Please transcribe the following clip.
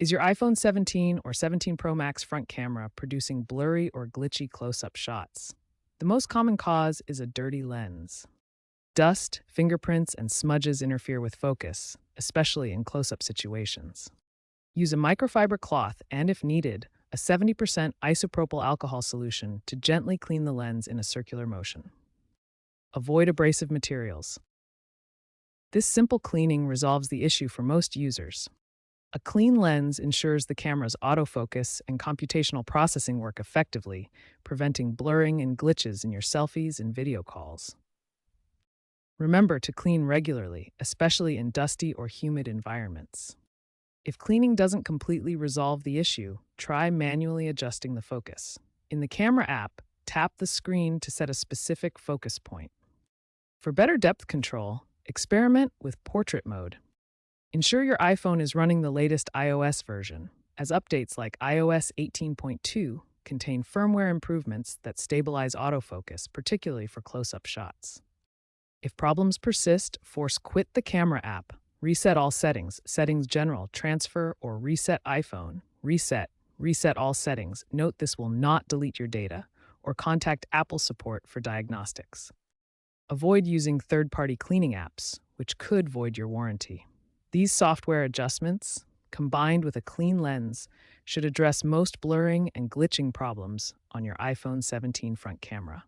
Is your iPhone 17 or 17 Pro Max front camera producing blurry or glitchy close-up shots? The most common cause is a dirty lens. Dust, fingerprints, and smudges interfere with focus, especially in close-up situations. Use a microfiber cloth and, if needed, a 70% isopropyl alcohol solution to gently clean the lens in a circular motion. Avoid abrasive materials. This simple cleaning resolves the issue for most users. A clean lens ensures the camera's autofocus and computational processing work effectively, preventing blurring and glitches in your selfies and video calls. Remember to clean regularly, especially in dusty or humid environments. If cleaning doesn't completely resolve the issue, try manually adjusting the focus. In the camera app, tap the screen to set a specific focus point. For better depth control, experiment with portrait mode. Ensure your iPhone is running the latest iOS version, as updates like iOS 18.2 contain firmware improvements that stabilize autofocus, particularly for close-up shots. If problems persist, force quit the camera app, reset all settings, settings general, transfer, or reset iPhone, reset all settings. Note this will not delete your data, or contact Apple support for diagnostics. Avoid using third-party cleaning apps, which could void your warranty. These software adjustments, combined with a clean lens, should address most blurring and glitching problems on your iPhone 17 front camera.